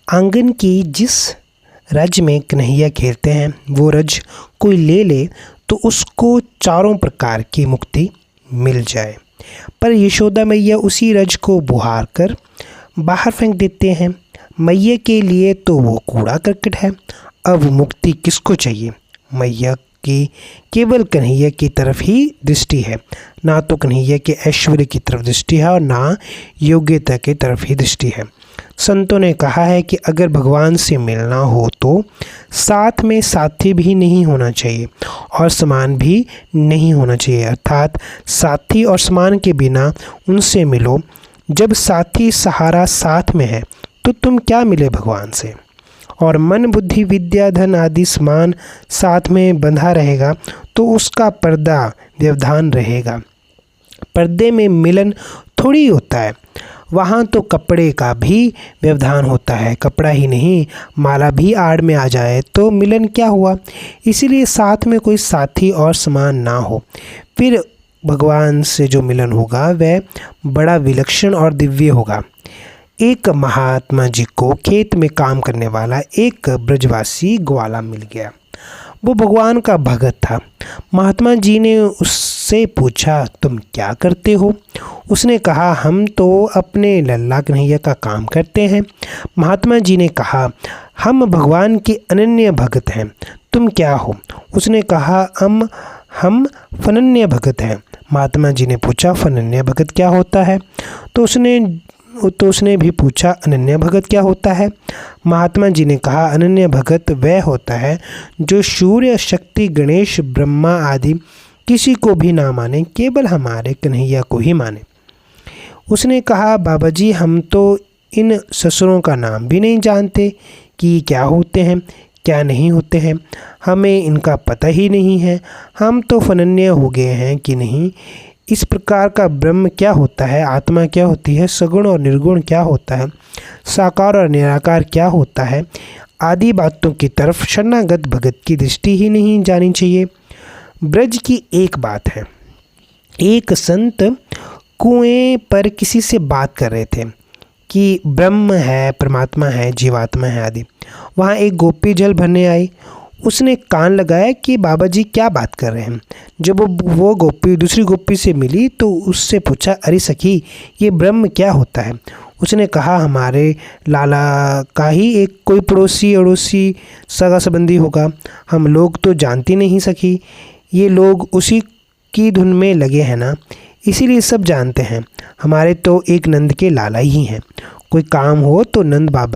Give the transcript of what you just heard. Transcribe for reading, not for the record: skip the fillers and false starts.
आंगन की जिस रज में कन्हैया खेलते हैं वो रज कोई ले ले तो उसको चारों प्रकार की मुक्ति मिल जाए। पर यशोदा मैया उसी रज को बुहार कर बाहर फेंक देते हैं। मैया के लिए तो वो कूड़ा करकट है। अब मुक्ति किसको चाहिए? मैया की केवल कन्हैया की तरफ ही दृष्टि है। ना तो कन्हैया के ऐश्वर्य की तरफ दृष्टि है और ना योग्यता की तरफ ही दृष्टि है। संतों ने कहा है कि अगर भगवान से मिलना हो तो साथ में साथी भी नहीं होना चाहिए और समान भी नहीं होना चाहिए, अर्थात साथी और समान के बिना उनसे मिलो। जब साथी सहारा साथ में है तो तुम क्या मिले भगवान से? और मन बुद्धि विद्या धन आदि समान साथ में बंधा रहेगा तो उसका पर्दा व्यवधान रहेगा। पर्दे में मिलन थोड़ी होता है, वहाँ तो कपड़े का भी व्यवधान होता है। कपड़ा ही नहीं, माला भी आड़ में आ जाए तो मिलन क्या हुआ? इसीलिए साथ में कोई साथी और समान ना हो, फिर भगवान से जो मिलन होगा वह बड़ा विलक्षण और दिव्य होगा। एक महात्मा जी को खेत में काम करने वाला एक ब्रजवासी ग्वाला मिल गया। वो भगवान का भगत था। महात्मा जी ने उससे पूछा, तुम क्या करते हो? उसने कहा, हम तो अपने लल्ला कन्हैया का काम करते हैं। महात्मा जी ने कहा, हम भगवान के अनन्य भगत हैं। तुम क्या हो? उसने कहा, हम फनन्य भगत हैं। महात्मा जी ने पूछा, फनन्य भगत क्या होता है? तो उसने भी पूछा, अनन्य भगत क्या होता है? महात्मा जी ने कहा, अनन्य भगत वह होता है जो सूर्य, शक्ति, गणेश, ब्रह्मा आदि किसी को भी ना माने, केवल हमारे कन्हैया को ही माने। उसने कहा, बाबा जी हम तो इन ससुरों का नाम भी नहीं जानते कि क्या होते हैं क्या नहीं होते हैं, हमें इनका पता ही नहीं है। हम तो फनन्य हो गए हैं कि नहीं। इस प्रकार का ब्रह्म क्या होता है, आत्मा क्या होती है, सगुण और निर्गुण क्या होता है, साकार और निराकार क्या होता है, आदि बातों की तरफ शरणागत भगत की दृष्टि ही नहीं जानी चाहिए। ब्रज की एक बात है, एक संत कुएं पर किसी से बात कर रहे थे कि ब्रह्म है, परमात्मा है, जीवात्मा है आदि। वहाँ एक गोपी जल भरने आई। उसने कान लगाया कि बाबा जी क्या बात कर रहे हैं। जब वो गोपी दूसरी गोपी से मिली तो उससे पूछा, अरे सखी ये ब्रह्म क्या होता है? उसने कहा, हमारे लाला का ही एक कोई पड़ोसी अड़ोसी सगा संबंधी होगा, हम लोग तो जानती नहीं सखी। ये लोग उसी की धुन में लगे हैं ना, इसीलिए सब जानते हैं। हमारे तो एक नंद के लाला ही हैं। कोई काम हो तो नंद बाबा